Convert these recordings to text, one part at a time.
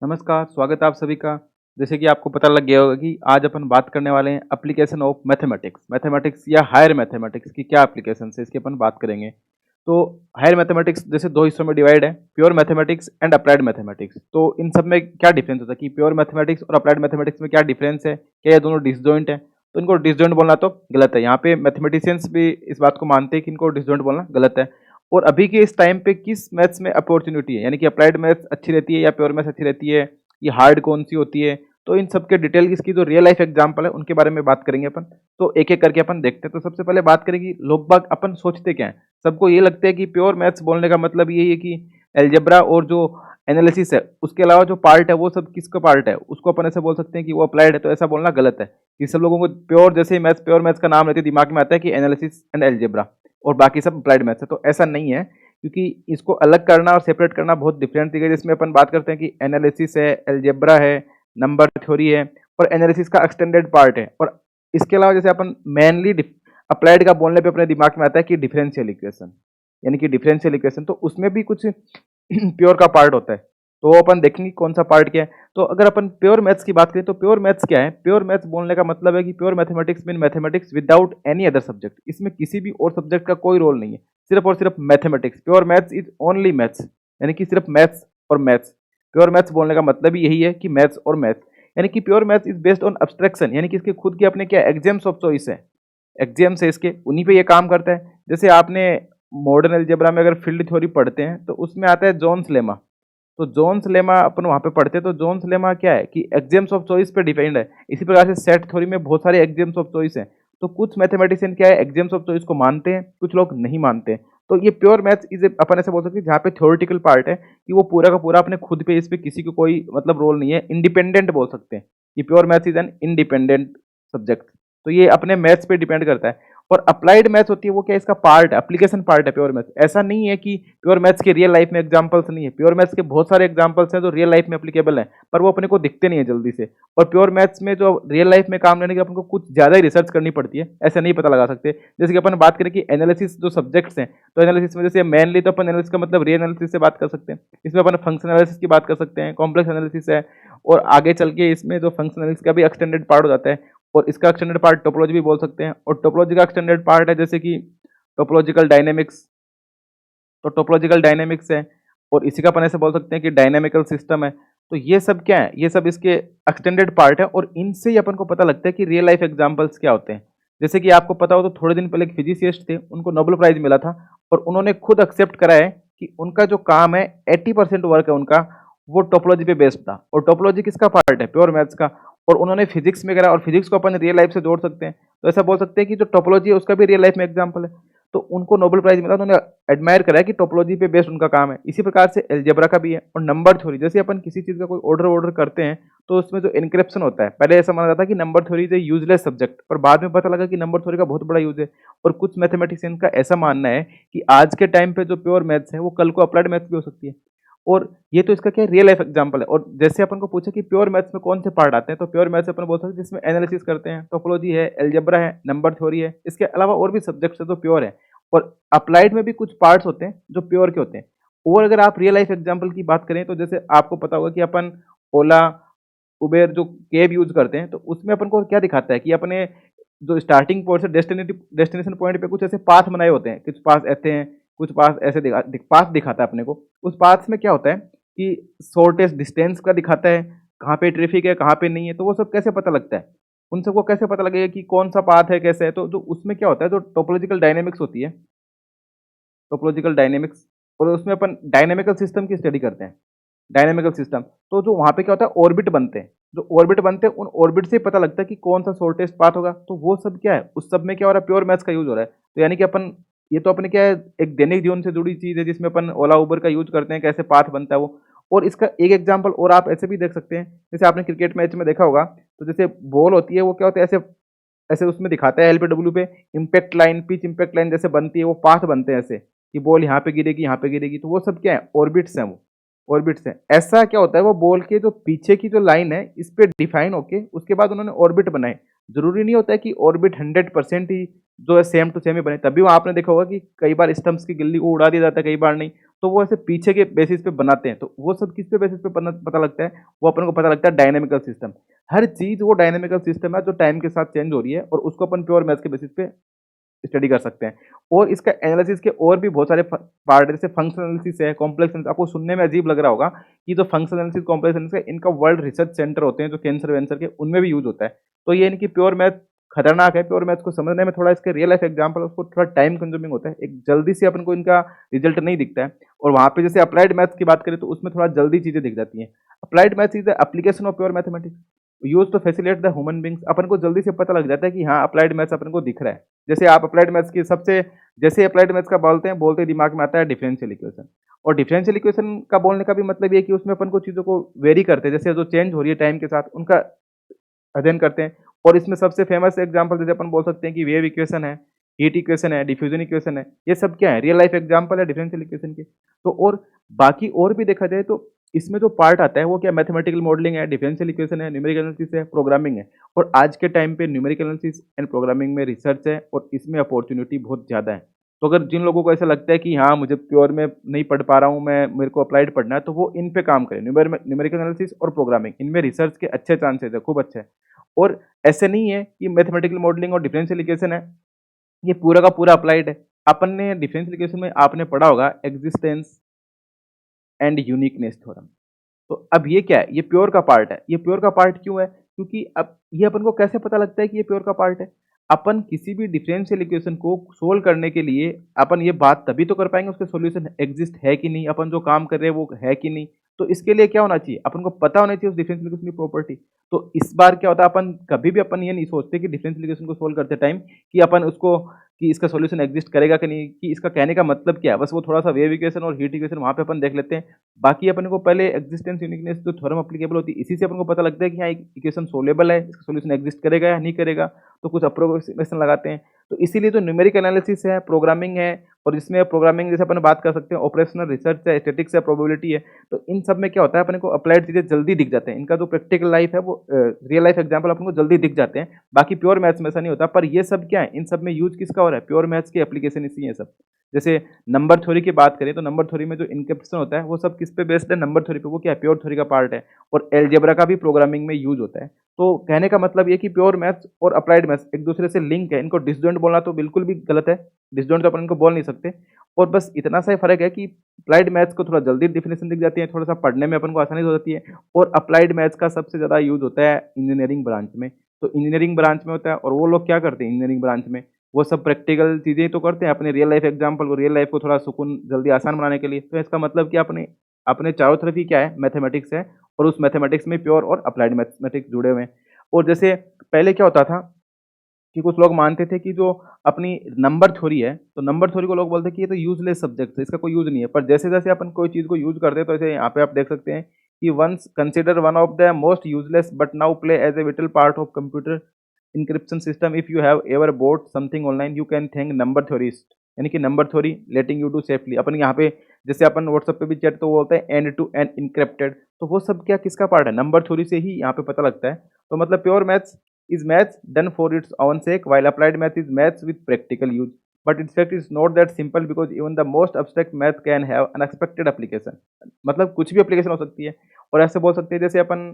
नमस्कार, स्वागत है आप सभी का। जैसे कि आपको पता लग गया होगा कि आज अपन बात करने वाले हैं एप्लीकेशन ऑफ मैथमेटिक्स। मैथमेटिक्स या हायर मैथमेटिक्स की क्या एप्लीकेशंस है, इसकी अपन बात करेंगे। तो हायर मैथमेटिक्स जैसे 2 हिस्सों में डिवाइड है, pure mathematics and applied mathematics. तो इन सब में क्या डिफरेंस होता है कि प्योर मैथमेटिक्स और अप्लाइड मैथमेटिक्स में क्या डिफरेंस है? क्या ये दोनों डिसजॉइंट है? तो इनको डिसजॉइंट बोलना तो गलत है। यहाँ पे मैथमेटिशियंस भी इस बात को मानते हैं कि इनको डिसजॉइंट बोलना गलत है। और अभी के इस टाइम पे किस मैथ्स में अपॉर्चुनिटी है, यानी कि अप्लाइड मैथ्स अच्छी रहती है या प्योर मैथ्स अच्छी रहती है, ये हार्ड कौन सी होती है, तो इन सब के डिटेल इसकी जो रियल लाइफ एग्जांपल है उनके बारे में बात करेंगे अपन। तो एक एक करके अपन देखते हैं। तो सबसे पहले बात करेंगे लोग बाग अपन सोचते क्या है। सबको ये लगता है कि प्योर मैथ्स बोलने का मतलब यही है कि एल्जेब्रा और जो एनालिसिस है उसके अलावा जो पार्ट है वो सब किसका पार्ट है, उसको अपन ऐसे बोल सकते हैं कि वो अप्लाइड है। तो ऐसा बोलना गलत है कि सब लोगों को प्योर जैसे मैथ्स प्योर मैथ्स का नाम लेते ही दिमाग में आता है कि एनालिसिस एंड एल्जेब्रा और बाकी सब अप्लाइड मैथ्स है। तो ऐसा नहीं है, क्योंकि इसको अलग करना और सेपरेट करना बहुत डिफरेंट तरीके है। जिसमें अपन बात करते हैं कि एनालिसिस है, एल्जेब्रा है, नंबर थ्योरी है और एनालिसिस का एक्सटेंडेड पार्ट है। और इसके अलावा जैसे अपन मेनली अप्लाइड का बोलने पे अपने दिमाग में आता है कि डिफरेंशियल इक्वेशन, यानी कि डिफरेंशियल इक्वेशन, तो उसमें भी कुछ प्योर का पार्ट होता है। तो वो अपन देखेंगे कौन सा पार्ट क्या है। तो अगर अपन प्योर मैथ्स की बात करें तो प्योर मैथ्स क्या है? प्योर मैथ्स बोलने का मतलब है कि pure mathematics mean mathematics without any other subject. इसमें किसी भी और सब्जेक्ट का कोई रोल नहीं है, सिर्फ और सिर्फ mathematics. Pure maths is only maths, यानी कि सिर्फ मैथ्स और मैथ्स। प्योर मैथ्स बोलने का मतलब ही यही है कि मैथ्स और मैथ्स, यानी कि pure maths is based on abstraction, यानी कि इसके खुद के अपने क्या एग्जाम्स ऑफ चॉइस है। एग्जाम्स है इसके, उन्हीं पे ये काम करता है। जैसे आपने मॉडर्न अलजेब्रा में अगर फील्ड थ्योरी पढ़ते हैं तो उसमें आता है जोन्स लेमा। तो जोन्स लेमा अपन वहाँ पे पढ़ते हैं। तो जोन्स लेमा क्या है कि एग्जाम्स ऑफ चॉइस पे डिपेंड है। इसी प्रकार से सेट थ्योरी में बहुत सारे एग्जाम्स ऑफ चॉइस हैं। तो कुछ मैथमेटिशियन क्या है, एग्जाम्स ऑफ चॉइस को मानते हैं, कुछ लोग नहीं मानते हैं। तो ये प्योर मैथ्स इज अपन ऐसे बोल सकते हैं जहाँ पे थ्योरेटिकल पार्ट है कि वो पूरा का पूरा अपने खुद पे, इस पे किसी को कोई मतलब रोल नहीं है, इंडिपेंडेंट बोल सकते हैं कि pure maths is an independent subject. तो ये अपने मैथ्स पे डिपेंड करता है। और अप्लाइड मैथ्स होती है वो क्या, इसका पार्ट है, एप्लीकेशन पार्ट है प्योर मैथ्स। ऐसा नहीं है कि प्योर मैथ्स के रियल लाइफ में एग्जांपल्स नहीं है। प्योर मैथ्स के बहुत सारे एग्जांपल्स हैं जो रियल लाइफ में एप्लीकेबल हैं, पर वो अपने को दिखते नहीं है जल्दी से। और प्योर मैथ्स में जो रियल लाइफ में काम लेने के अपन को कुछ ज्यादा ही रिसर्च करनी पड़ती है, ऐसे नहीं पता लगा सकते। जैसे कि अपन बात करें कि एनालिसिस जो सब्जेक्ट्स हैं, तो एनालिसिस में जैसे मेनली तो अपन एनालिसिस का मतलब रियल एनालिसिस से बात कर सकते हैं। इसमें अपन फंक्शन एनालिसिस की बात कर सकते हैं, कॉम्प्लेक्स एनालिसिस है, और आगे चल के इसमें जो फंक्शन एनालिसिस का भी एक्सटेंडेड पार्ट हो जाता है। और इसका एक्सटेंडेड पार्ट टोपोलॉजी भी बोल सकते हैं। और टोपोलॉजी का एक्सटेंडेड पार्ट है जैसे कि टोपोलॉजिकल डायनेमिक्स। तो टोपोलॉजिकल डायनेमिक्स है, और इसी का अपन ऐसे बोल सकते हैं कि डायनेमिकल सिस्टम है। तो ये सब क्या है, ये सब इसके एक्सटेंडेड पार्ट है। और इनसे ही अपन को पता लगता है कि रियल लाइफ एग्जांपल्स क्या होते हैं। जैसे कि आपको पता हो तो थोड़े दिन पहले एक फिजिसिस्ट थे, उनको नोबेल प्राइज मिला था, और उन्होंने खुद एक्सेप्ट करा है कि उनका जो काम है 80% वर्क है उनका, वो टोपोलॉजी पे बेस्ड था। और टोपोलॉजी किसका पार्ट है? प्योर मैथ्स का। और उन्होंने फिजिक्स में करा, और फिजिक्स को अपन रियल लाइफ से जोड़ सकते हैं। तो ऐसा बोल सकते हैं कि जो टोपोलॉजी है उसका भी रियल लाइफ में एग्जाम्पल है। तो उनको नोबेल प्राइज मिला, तो उन्होंने एडमायर करा है कि टोपोलॉजी पे बेस्ड उनका काम है। इसी प्रकार से एल्जेब्रा का भी है। और नंबर थ्योरी, जैसे अपन किसी चीज का कोई ऑर्डर ऑर्डर करते हैं तो उसमें जो इनक्रिप्शन होता है, पहले ऐसा माना जाता है कि number theory is a useless subject, पर बाद में पता लगा कि नंबर थ्योरी का बहुत बड़ा यूज है। और कुछ मैथमेटिशियन का ऐसा मानना है कि आज के टाइम पे जो प्योर मैथ्स है वो कल को अप्लाइड मैथ्स भी हो सकती है। और ये तो इसका क्या रियल लाइफ एग्जांपल है। और जैसे अपन को पूछे कि प्योर मैथ्स में कौन से पार्ट आते हैं, तो प्योर मैथ्स अपन बोल सकते हैं जिसमें एनालिसिस करते हैं, टोपोलॉजी है, एल्जेब्रा है, नंबर थ्योरी है। इसके अलावा और भी सब्जेक्ट्स है जो प्योर है। और अप्लाइड में भी कुछ पार्ट्स होते हैं जो प्योर के होते हैं। और अगर आप रियल लाइफ एग्जांपल की बात करें तो जैसे आपको पता होगा कि अपन ओला, उबेर जो कैब यूज करते हैं, तो उसमें अपन को क्या दिखाता है कि अपने जो स्टार्टिंग पॉइंट से डेस्टिनेशन पॉइंट पे कुछ ऐसे पाथ बनाए होते हैं, कुछ पाथ ऐसे हैं, कुछ पाथ ऐसे पाथ दिखाता है अपने को। उस पाथ में क्या होता है कि शॉर्टेस्ट डिस्टेंस का दिखाता है, कहाँ पे ट्रैफिक है कहाँ पे नहीं है। तो वो सब कैसे पता लगता है? उन सबको कैसे पता लगेगा कि कौन सा पाथ है, कैसे है? तो जो उसमें क्या होता है, जो टोपोलॉजिकल डायनेमिक्स होती है, टोपोलॉजिकल डायनेमिक्स, और उसमें अपन डायनेमिकल सिस्टम की स्टडी करते हैं। डायनेमिकल सिस्टम, तो जो वहाँ पे क्या होता है, ऑर्बिट बनते हैं। जो ऑर्बिट बनते हैं उन ऑर्बिट से पता लगता है कि कौन सा शॉर्टेस्ट पाथ होगा। तो वो सब क्या है, उस सब में क्या हो रहा है, प्योर मैथ्स का यूज हो रहा है। तो यानी कि अपन, ये तो अपने क्या है, एक दैनिक जीवन से जुड़ी चीज है जिसमें अपन ओला उबर का यूज करते हैं, कैसे पाथ बनता है वो। और इसका एक एग्जाम्पल और आप ऐसे भी देख सकते हैं, जैसे आपने क्रिकेट मैच में देखा होगा, तो जैसे बॉल होती है वो क्या होता है, ऐसे ऐसे उसमें दिखाता है एलपीडब्ल्यू पे, impact line, pitch impact line जैसे बनती है, वो पाथ बनते हैं ऐसे कि बॉल यहाँ पे गिरेगी यहाँ पे गिरेगी। तो वो सब क्या है, ऑर्बिट्स हैं, वो ऑर्बिट्स हैं। ऐसा क्या होता है, वो बॉल के जो पीछे की जो लाइन है इस पे डिफाइन होके उसके बाद उन्होंने ऑर्बिट बनाए। ज़रूरी नहीं होता है कि ऑर्बिट 100% ही जो है सेम टू सेम ही बने, तभी वहाँ आपने देखा होगा कि कई बार स्टम्प्स की गिल्ली को उड़ा दिया जाता है, कई बार नहीं। तो वो ऐसे पीछे के बेसिस पे बनाते हैं, तो वो सब किस पे बेसिस पे पता लगता है, वो अपन को पता लगता है डायनामिकल सिस्टम। हर चीज़ वो डायनामिकल सिस्टम है जो टाइम के साथ चेंज हो रही है, और उसको अपन प्योर मैथ्स के बेसिस पे स्टडी कर सकते हैं। और इसका एनालिसिस के और भी बहुत सारे पार्ट है, जैसे फंक्शनल एनालिसिस है, कॉम्प्लेक्स एनालिसिस। आपको सुनने में अजीब लग रहा होगा कि जो फंक्शनल एनालिसिस, कॉम्प्लेक्स एनालिसिस है, इनका वर्ल्ड रिसर्च सेंटर होते हैं जो कैंसर वैंसर के, उनमें भी यूज होता है। तो ये इनकी प्योर मैथ खतरनाक है। प्योर मैथ्स को समझने में थोड़ा, इसके रियल लाइफ एग्जांपल उसको थोड़ा टाइम कंज्यूमिंग होता है, एक जल्दी से अपन को इनका रिजल्ट नहीं दिखता है। और वहाँ पे जैसे अप्लाइड मैथ्स की बात करें तो उसमें थोड़ा जल्दी चीजें दिख जाती हैं। Applied maths is the application of pure mathematics use to facilitate the human beings. अपन को जल्दी से पता लग जाता है कि हाँ अप्लाइड मैथ्स अपन को दिख रहा है। जैसे आप अप्लाइड मैथ्स की सबसे, जैसे अप्लाइड मैथ्स का बोलते ही दिमाग में आता है डिफरेंशियल इक्वेशन। और डिफरेंशियल इक्वेशन का बोलने का भी मतलब ये है कि उसमें अपन को चीज़ों को वेरी करते हैं, जैसे जो चेंज हो रही है टाइम के साथ उनका अध्ययन करते हैं। और इसमें सबसे फेमस एग्जांपल जैसे अपन बोल सकते हैं कि वेव इक्वेशन है, हीट इक्वेशन है, डिफ्यूजन इक्वेशन है। ये सब क्या है, रियल लाइफ एग्जांपल है डिफरेंशियल इक्वेशन के। तो और बाकी और भी देखा जाए तो इसमें जो पार्ट आता है वो क्या, मैथमेटिकल मॉडलिंग है, डिफरेंशियल इक्वेशन है, न्यूमेरिकल एनालिसिस है, प्रोग्रामिंग है। और आज के टाइम पे न्यूमेरिकल एनालिसिस एंड प्रोग्रामिंग में रिसर्च है और इसमें अपॉर्चुनिटी बहुत ज़्यादा है। तो अगर जिन लोगों को ऐसा लगता है कि हाँ मुझे प्योर में नहीं पढ़ पा रहा हूँ मैं, मेरे को अप्लाइड पढ़ना है, तो वो इन पे काम करें। न्यूमेरिकल एनालिसिस और प्रोग्रामिंग, इनमें रिसर्च के अच्छे चांसेस है, खूब अच्छे हैं। और ऐसे नहीं है कि मैथमेटिकल मॉडलिंग और डिफरेंशियल इक्वेशन है ये पूरा का पूरा अप्लाइड है। अपन ने डिफरेंशियल इक्वेशन में आपने पढ़ा होगा एग्जिस्टेंस एंड यूनिकनेस थ्योरम। तो अब ये क्या है, ये प्योर का पार्ट है। ये प्योर का पार्ट क्यों है, क्योंकि अब ये अपन को कैसे पता लगता है कि ये प्योर का पार्ट है। अपन किसी भी डिफरेंशियल इक्वेशन को सोल्व करने के लिए अपन ये बात तभी तो कर पाएंगे उसके सॉल्यूशन एग्जिस्ट है कि नहीं, अपन जो काम कर रहे हैं वो है कि नहीं। तो इसके लिए क्या होना चाहिए, अपन को पता होना चाहिए उस डिफरेंशियल इक्वेशन की प्रॉपर्टी। तो इस बार क्या होता है, अपन कभी भी अपन ये नहीं सोचते कि डिफरेंशियल इक्वेशन को सोल्व करते टाइम कि अपन उसको, कि इसका सॉल्यूशन एग्जिस्ट करेगा कि नहीं, कि इसका कहने का मतलब क्या है। बस वो थोड़ा सा वेव इक्वेशन और हीट इक्वेशन वहाँ पे अपन देख लेते हैं। बाकी अपन को पहले एग्जिस्टेंस यूनिकनेस जो थ्योरम एप्लीकेबल होती है, इसी से अपन को पता लगता है कि हाँ इक्वेशन सोलेबल है, इसका सॉल्यूशन एग्जिस्ट करेगा या नहीं करेगा। तो कुछ अप्रोक्सीमेशन लगाते हैं। तो इसीलिए जो न्यूमेरिकल एनालिसिस है, प्रोग्रामिंग है, और इसमें प्रोग्रामिंग जैसे अपन बात कर सकते हैं, ऑपरेशनल रिसर्च है, स्टैटिक्स है, प्रोबेबिलिटी है। तो इन सब में क्या होता है, अपने को अप्लाइड चीजें जल्दी दिख जाते हैं। इनका जो प्रैक्टिकल लाइफ है वो रियल लाइफ एग्जांपल अपन को जल्दी दिख जाते हैं। बाकी प्योर मैथ्स में ऐसा नहीं होता। पर ये सब क्या है, इन सब में यूज किसका हो रहा है, प्योर मैथ्स की एप्लीकेशन इसी है सब। जैसे नंबर थ्योरी की बात करें तो नंबर थ्योरी में जो इनकैप्सुलेशन होता है वो सब किस पे बेस्ड है, नंबर थ्योरी पे। वो क्या है, प्योर थ्योरी का पार्ट है। और एलजेब्रा का भी प्रोग्रामिंग में यूज होता है। तो कहने का मतलब ये कि प्योर मैथ्स और अप्लाइड मैथ्स एक दूसरे से लिंक है। इनको डिसजॉइंट बोलना तो बिल्कुल भी गलत है। डिसजॉइंट तो अपन इनको बोल नहीं सकते। और बस इतना सा ही फर्क है कि अप्लाइड मैथ्स को थोड़ा जल्दी डिफिनेशन दिख जाती है, थोड़ा सा पढ़ने में अपन को आसानी हो जाती है। और अप्लाइड मैथ्स का सबसे ज़्यादा यूज होता है इंजीनियरिंग ब्रांच में। तो इंजीनियरिंग ब्रांच में होता है, और वो लोग क्या करते हैं इंजीनियरिंग ब्रांच में, वो सब प्रैक्टिकल चीज़ें तो करते हैं अपने रियल लाइफ एग्जाम्पल को, रियल लाइफ को थोड़ा सुकून जल्दी आसान बनाने के लिए। तो इसका मतलब कि अपने अपने चारों तरफ ही क्या है, मैथमेटिक्स है। और उस मैथमेटिक्स में प्योर और अप्लाइड मैथमेटिक्स जुड़े हुए हैं। और जैसे पहले क्या होता था कि कुछ लोग मानते थे कि जो अपनी नंबर थ्योरी है, तो नंबर थ्योरी को लोग बोलते हैं कि ये तो यूजलेस सब्जेक्ट है, इसका कोई यूज नहीं है। पर जैसे जैसे अपन कोई चीज़ को यूज करते हैं, तो ऐसे यहाँ पे आप देख सकते हैं कि once consider one of the most useless but now play as a vital part of computer encryption system. If you have ever bought something online you can thank number theorist, यानी कि number theory letting you do safely. अपन यहाँ पे जैसे अपन WhatsApp पे भी chat तो वो होता है एंड टू एंड इनक्रिप्टेड, तो वो सब क्या किसका पार्ट है, नंबर थ्योरी से ही यहाँ पे पता लगता है। तो मतलब pure maths is maths done for its own sake, while applied math is maths with practical use. But in fact, it's not that simple because even the most abstract math can have unexpected application. मतलब कुछ भी application हो सकती है। और ऐसे बोल सकते हैं जैसे अपन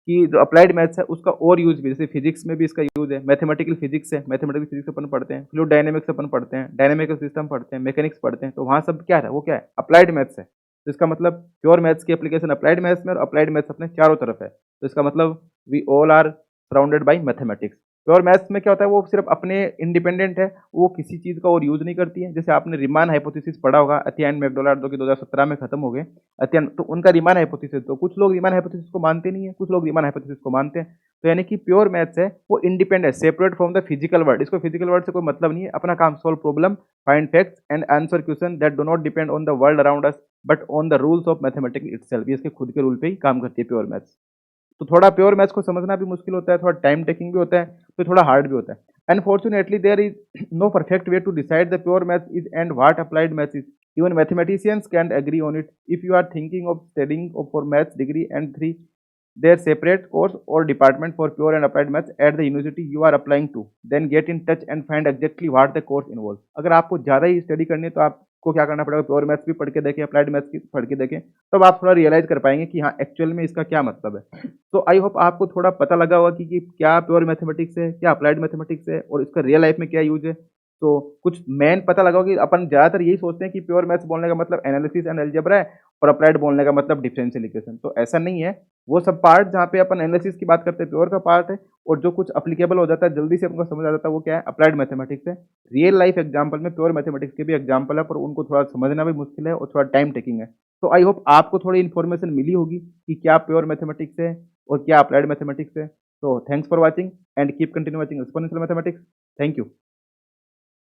की जो अप्लाइड मैथ्स है उसका और यूज भी, जैसे फिजिक्स में भी इसका यूज है। मैथमेटिकल फिजिक्स है, मैथमेटिकल फिजिक्स अपन पढ़ते हैं, फ्लूइड डायनेमिक्स अपन पढ़ते हैं, डायनेमिकल सिस्टम पढ़ते हैं, मैकेनिक्स पढ़ते हैं। तो वहाँ सब क्या है, वो क्या है, अप्लाइड मैथ्स है। तो इसका मतलब प्योर मैथ्स की एप्लीकेशन अप्लाइड मैथ्स में, और अप्लाइड मैथ्स अपने चारों तरफ है। तो इसका मतलब we all are surrounded by mathematics. Pure maths में क्या होता है, वो सिर्फ अपने इंडिपेंडेंट है, वो किसी चीज़ का और यूज नहीं करती है। जैसे आपने रीमान हाइपोथेसिस पढ़ा होगा, अथियन मैकडोनाल्ड जो कि 2017 में खत्म हो गए। अथियन तो उनका रीमान हाइपोथेसिस, तो कुछ लोग रीमान हाइपोथेसिस को मानते नहीं है, कुछ लोग रीमान हाइपोथेसिस को मानते हैं। तो यानी कि प्योर मैथ्स है वो independent, separate from the physical world. इसको फिजिकल वर्ल्ड से कोई मतलब नहीं है। अपना काम solve problem, find facts and answer question that do not depend on the world around us but on the rules of mathematics itself. ये इसके खुद के रूल पे ही काम करती है प्योर मैथ्स। तो थोड़ा प्योर मैथ्स को समझना भी मुश्किल होता है, थोड़ा टाइम टेकिंग भी होता है, तो थोड़ा हार्ड भी होता है। Unfortunately there is no perfect way to decide the pure maths is and what applied maths is. Even mathematicians can agree on it. If you are thinking of studying for maths degree and 3 their separate course or department for pure and applied maths at the university you are applying to. Then get in touch and find exactly what the course involves. अगर आपको ज़्यादा ही study करनी है तो आपको क्या करना पड़ेगा, प्योर मैथ्स भी पढ़ के देखें, अप्लाइड मैथ्स की पढ़ के देखें, तब आप थोड़ा रियलाइज कर पाएंगे कि हाँ एक्चुअल में इसका क्या मतलब है। तो आई होप आपको थोड़ा पता लगा होगा कि क्या प्योर मैथमेटिक्स है, क्या अप्लाइड मैथमेटिक्स है और इसका रियल लाइफ में क्या यूज है। तो कुछ मेन पता लगा होगा कि अपन ज़्यादातर यही सोचते हैं कि प्योर मैथ्स बोलने का मतलब एनालिसिस एंड अलजेब्रा है और अप्लाइड बोलने का मतलब डिफरेंशियल इक्वेशन। तो ऐसा नहीं है, वो सब पार्ट जहाँ पे अपन एनालिसिस की बात करते हैं प्योर का पार्ट है, और जो कुछ अप्लीकेबल हो जाता है जल्दी से हमको समझ आ जाता है वो क्या है, अप्लाइड मैथमेटिक्स है। रियल लाइफ एग्जाम्पल में प्योर मैथमेटिक्स के भी एग्जाम्पल है, पर उनको थोड़ा समझना भी मुश्किल है और थोड़ा टाइम टेकिंग है। तो आई होप आपको थोड़ी इन्फॉर्मेशन मिली होगी कि क्या प्योर मैथमेटिक्स है और क्या अप्लाइड मैथमेटिक्स है। तो thanks for watching and keep continue watching exponential mathematics. Thank you.